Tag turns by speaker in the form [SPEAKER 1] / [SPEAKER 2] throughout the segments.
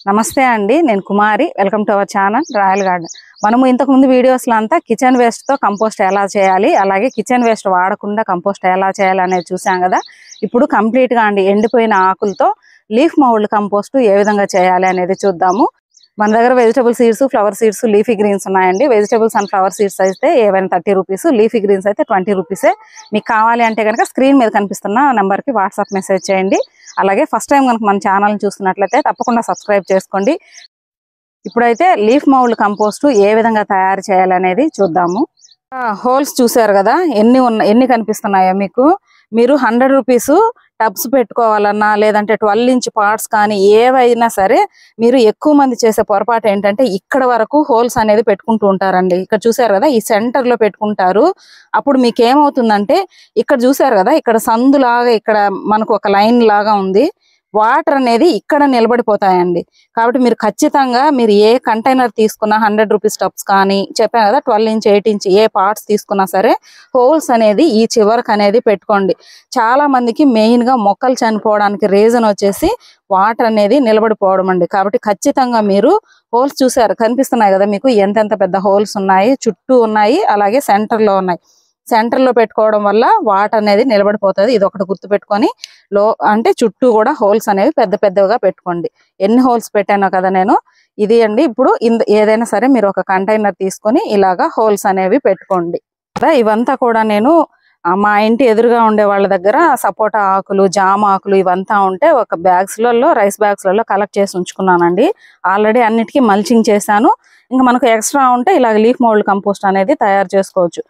[SPEAKER 1] నమస్తే అండి, నేను Kumari. Welcome to our channel Royal Garden. మనము ఇంతకు ముందు వీడియోస్లో అంతా కిచెన్ వేస్ట్ తో కంపోస్ట్ ఎలా చేయాలి, అలాగే కిచెన్ వేస్ట్ వాడకుండా కంపోస్ట్ ఎలా చేయాలి అనేది చూసాం కదా. ఇప్పుడు కంప్లీట్ గా అండి ఎండిపోయిన ఆకులతో లీఫ్ మౌల్డ్ కంపోస్ట్ ఏ విధంగా చేయాలి అనేది చూద్దాము. మన దగ్గర vegetable seeds, flower seeds, leafy greens ఉన్నాయండి. వెజిటబుల్స్ అండ్ ఫ్లవర్ సీడ్స్ అయితే ఏవైనా 30 రూపీస్, లీఫీ గ్రీన్స్ అయితే 20 రూపీసే. మీకు కావాలి అంటే కనుక స్క్రీన్ మీద కనిపిస్తున్న నెంబర్కి వాట్సాప్ మెసేజ్ చేయండి. అలాగే ఫస్ట్ టైం కనుక మన ఛానల్ని చూస్తున్నట్లయితే తప్పకుండా సబ్స్క్రైబ్ చేసుకోండి. ఇప్పుడైతే లీఫ్ మౌల్డ్ కంపోస్ట్ ఏ విధంగా తయారు చేయాలనేది చూద్దాము. హోల్స్ చూసారు కదా, ఎన్ని కనిపిస్తున్నాయో మీకు. మీరు 100 రూపీస్ టబ్స్ పెట్టుకోవాలన్నా, లేదంటే 12 ఇంచ్ పాట్స్ కానీ ఏవైనా సరే, మీరు ఎక్కువ మంది చేసే పొరపాటు ఏంటంటే ఇక్కడ వరకు హోల్స్ అనేది పెట్టుకుంటూ ఉంటారండి. ఇక్కడ చూసారు కదా, ఈ సెంటర్ లో పెట్టుకుంటారు. అప్పుడు మీకు ఏమవుతుందంటే, ఇక్కడ చూసారు కదా, ఇక్కడ సందులాగా ఇక్కడ మనకు ఒక లైన్ లాగా ఉంది, వాటర్ అనేది ఇక్కడ నిలబడిపోతాయండి. కాబట్టి మీరు ఖచ్చితంగా మీరు ఏ కంటైనర్ తీసుకున్నా, 100 రూపీస్ టబ్స్ కానీ చెప్పాను కదా, 12 ఇంచ్ 8 ఇంచ్ ఏ పార్ట్స్ తీసుకున్నా సరే హోల్స్ అనేది ఈ చివరికి అనేది పెట్టుకోండి. చాలా మందికి మెయిన్ గా మొక్కలు చనిపోవడానికి రీజన్ వచ్చేసి వాటర్ అనేది నిలబడిపోవడం అండి. కాబట్టి ఖచ్చితంగా మీరు హోల్స్ చూసారు కనిపిస్తున్నాయి కదా మీకు, ఎంతెంత పెద్ద హోల్స్ ఉన్నాయి, చుట్టూ ఉన్నాయి, అలాగే సెంటర్ లో ఉన్నాయి. సెంటర్ లో పెట్టుకోవడం వల్ల వాటర్ అనేది నిలబడిపోతుంది. ఇది ఒకటి గుర్తు పెట్టుకొని అంటే చుట్టూ కూడా హోల్స్ అనేవి పెద్ద పెద్దగా పెట్టుకోండి. ఎన్ని హోల్స్ పెట్టానో కదా నేను, ఇది అండి. ఇప్పుడు ఏదైనా సరే మీరు ఒక కంటైనర్ తీసుకొని ఇలాగా హోల్స్ అనేవి పెట్టుకోండి. ఇవంతా కూడా నేను మా ఇంటి ఎదురుగా ఉండే వాళ్ళ దగ్గర సపోటా ఆకులు, జామ ఆకులు ఇవంతా ఉంటే ఒక బ్యాగ్స్లలో, రైస్ బ్యాగ్స్లలో కలెక్ట్ చేసి ఉంచుకున్నానండి. ఆల్రెడీ అన్నిటికీ మల్చింగ్ చేశాను. ఇంకా మనకు ఎక్స్ట్రా ఉంటే ఇలాగ లీఫ్ మౌల్డ్ కంపోస్ట్ అనేది తయారు చేసుకోవచ్చు.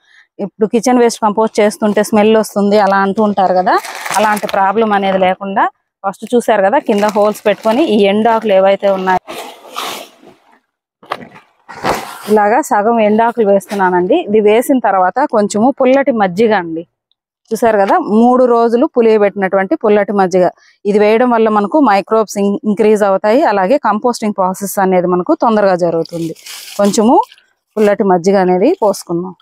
[SPEAKER 1] ఇప్పుడు కిచెన్ వేస్ట్ కంపోస్ట్ చేస్తుంటే స్మెల్ వస్తుంది అలా అంటూ ఉంటారు కదా, అలాంటి ప్రాబ్లం అనేది లేకుండా ఫస్ట్ చూసారు కదా, కింద హోల్స్ పెట్టుకొని ఈ ఎండాకులు ఏవైతే ఉన్నాయో ఇలాగా సగం ఎండాకులు వేస్తున్నానండి. ఇది వేసిన తర్వాత కొంచెము పుల్లటి మజ్జిగ అండి, చూసారు కదా, 3 రోజులు పులియబెట్టినటువంటి పుల్లటి మజ్జిగ. ఇది వేయడం వల్ల మనకు మైక్రోబ్స్ ఇంక్రీజ్ అవుతాయి, అలాగే కంపోస్టింగ్ ప్రాసెస్ అనేది మనకు తొందరగా జరుగుతుంది. కొంచెము పుల్లటి మజ్జిగ అనేది పోసుకుందాం.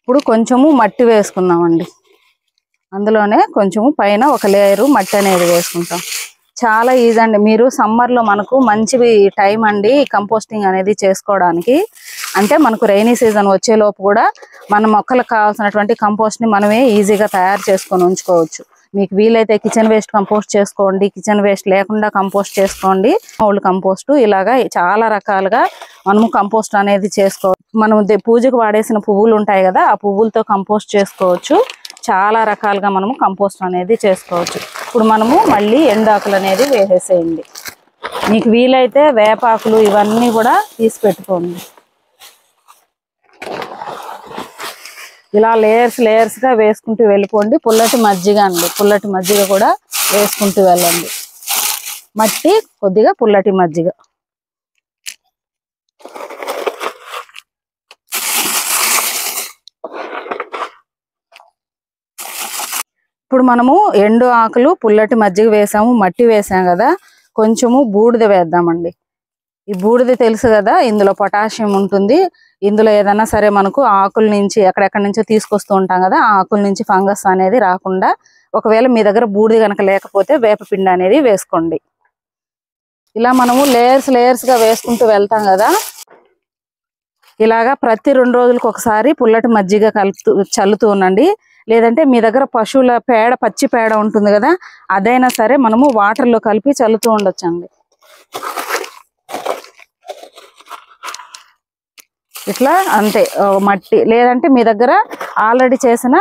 [SPEAKER 1] ఇప్పుడు కొంచెము మట్టి వేసుకుందామండి. అందులోనే కొంచెము పైన ఒక లేయరు మట్టి అనేది వేసుకుంటాం. చాలా ఈజీ అండి. మీరు సమ్మర్లో మనకు మంచి టైం అండి కంపోస్టింగ్ అనేది చేసుకోవడానికి. అంటే మనకు రైనీ సీజన్ వచ్చేలోపు కూడా మన మొక్కలకు కావాల్సినటువంటి కంపోస్ట్ని మనమే ఈజీగా తయారు చేసుకొని ఉంచుకోవచ్చు. మీకు వీలైతే కిచెన్ వేస్ట్ కంపోస్ట్ చేసుకోండి, కిచెన్ వేస్ట్ లేకుండా కంపోస్ట్ చేసుకోండి. మౌల్డ్ కంపోస్ట్ ఇలాగా చాలా రకాలుగా మనము కంపోస్ట్ అనేది చేసుకోవచ్చు. మనం పూజకు వాడేసిన పువ్వులు ఉంటాయి కదా, ఆ పువ్వులతో కంపోస్ట్ చేసుకోవచ్చు. చాలా రకాలుగా మనము కంపోస్ట్ అనేది చేసుకోవచ్చు. ఇప్పుడు మనము మళ్ళీ ఎండాకులు అనేది వేసేసేయండి. మీకు వీలైతే వేపాకులు ఇవన్నీ కూడా తీసి పెట్టుకోండి. ఇలా లేయర్స్ గా వేసుకుంటూ వెళ్ళిపోండి. పుల్లటి మజ్జిగ అండి, పుల్లటి మజ్జిగ కూడా వేసుకుంటూ వెళ్ళండి. మట్టి కొద్దిగా పుల్లటి మజ్జిగ. ఇప్పుడు మనము ఎండు ఆకులు, పుల్లటి మజ్జిగ వేసాము, మట్టి వేసాం కదా, కొంచెము బూడిద వేద్దామండి. ఈ బూడిద తెలుసు కదా, ఇందులో పొటాషియం ఉంటుంది. ఇందులో ఏదైనా సరే మనకు ఆకుల నుంచి ఎక్కడెక్కడి నుంచో తీసుకొస్తూ ఉంటాం కదా, ఆ ఆకుల నుంచి ఫంగస్ అనేది రాకుండా, ఒకవేళ మీ దగ్గర బూడిద కనుక లేకపోతే వేపపిండి అనేది వేసుకోండి. ఇలా మనము లేయర్స్ గా వేసుకుంటూ వెళ్తాం కదా. ఇలాగా ప్రతి 2 రోజులకు ఒకసారి పుల్లటి మజ్జిగ చల్లుతూ ఉండండి. లేదంటే మీ దగ్గర పశువుల పేడ, పచ్చి పేడ ఉంటుంది కదా, అదైనా సరే మనము వాటర్లో కలిపి చల్లుతూ ఉండొచ్చండి. ఇట్లా అంతే. మట్టి లేదంటే మీ దగ్గర ఆల్రెడీ చేసిన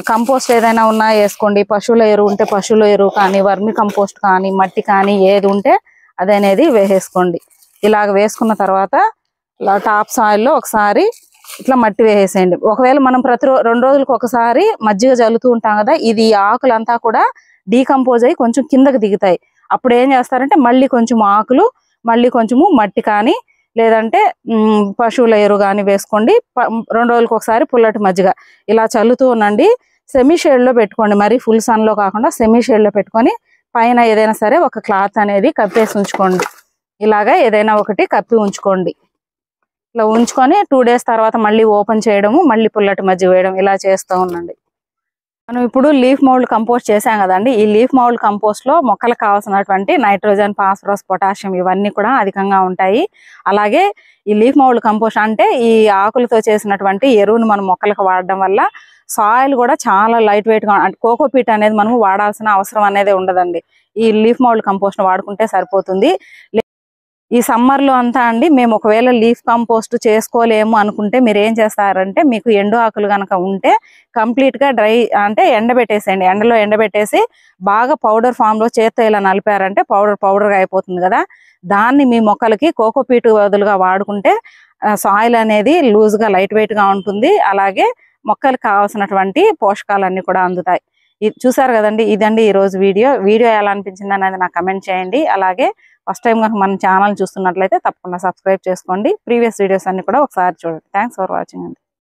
[SPEAKER 1] కంపోస్ట్ ఏదైనా ఉన్నా వేసుకోండి. పశువుల ఎరువు ఉంటే పశువుల ఎరువు కానీ, వర్మి కంపోస్ట్ కానీ, మట్టి కానీ ఏది ఉంటే అదనేది వేసేసుకోండి. ఇలాగ వేసుకున్న తర్వాత టాప్ సాయిల్లో ఒకసారి ఇట్లా మట్టి వేసేయండి. ఒకవేళ మనం ప్రతి 2 రోజులకు ఒకసారి మజ్జిగ చల్లుతూ ఉంటాం కదా, ఇది ఆకులంతా కూడా డీకంపోజ్ అయ్యి కొంచెం కిందకి దిగుతాయి. అప్పుడు ఏం చేస్తారంటే మళ్ళీ కొంచెం ఆకులు, మళ్ళీ కొంచెము మట్టి కానీ, లేదంటే పశువుల ఎరువు కానీ వేసుకోండి. 2 రోజులకు ఒకసారి పుల్లటి మజ్జిగ ఇలా చల్లుతూ ఉండండి. సెమీ షేడ్ లో పెట్టుకోండి, మరి ఫుల్ సన్ లో కాకుండా సెమీ షేడ్ లో పెట్టుకొని పైన ఏదైనా సరే ఒక క్లాత్ అనేది కప్పేసి ఉంచుకోండి. ఇలాగా ఏదైనా ఒకటి కప్పి ఉంచుకోండి. ఇలా ఉంచుకొని 2 డేస్ తర్వాత మళ్ళీ ఓపెన్ చేయడము, మళ్ళీ పుల్లటి మజ్జిగ వేయడం, ఇలా చేస్తూ ఉండండి. మనం ఇప్పుడు లీఫ్ మౌల్డ్ కంపోస్ట్ చేసాం కదండి. ఈ లీఫ్ మౌల్డ్ కంపోస్ట్ లో మొక్కలకు కావాల్సినటువంటి నైట్రోజన్, ఫాస్ఫరస్, పొటాషియం ఇవన్నీ కూడా అధికంగా ఉంటాయి. అలాగే ఈ లీఫ్ మౌల్డ్ కంపోస్ట్ అంటే ఈ ఆకులతో చేసినటువంటి ఎరువును మనం మొక్కలకు వాడడం వల్ల సాయిల్ కూడా చాలా లైట్ వెయిట్ గా, అంటే కోకోపీట్ అనేది మనము వాడాల్సిన అవసరం అనేది ఉండదండి. ఈ లీఫ్ మౌల్డ్ కంపోస్ట్ వాడుకుంటే సరిపోతుంది. ఈ సమ్మర్ లో అంతా అండి మేము ఒకవేళ లీఫ్ కంపోస్ట్ చేసుకోలేము అనుకుంటే మీరు ఏం చేస్తారంటే, మీకు ఎండు ఆకులు కనుక ఉంటే కంప్లీట్ గా డ్రై అంటే ఎండబెట్టేసేయండి. ఎండలో ఎండబెట్టేసి బాగా పౌడర్ ఫామ్ లో చేత్తో ఇలా నలిపారంటే పౌడర్ గా అయిపోతుంది కదా. దాన్ని మీ మొక్కలకి కోకోపీట్ బదులుగా వాడుకుంటే సాయిల్ అనేది లూజ్ గా లైట్ వెయిట్ గా ఉంటుంది. అలాగే మొక్కలకు కావాల్సినటువంటి పోషకాలన్నీ కూడా అందుతాయి. చూసారు కదండి, ఇదండి ఈ రోజు వీడియో ఎలా అనిపించింది అనేది నాకు కమెంట్ చేయండి. అలాగే ఫస్ట్ టైం కనుక మన ఛానల్ చూస్తున్నట్లయితే తప్పకుండా సబ్స్క్రైబ్ చేసుకోండి. ప్రీవియస్ వీడియోస్ అన్ని కూడా ఒకసారి చూడండి. థ్యాంక్స్ ఫర్ వాచింగ్ అండి.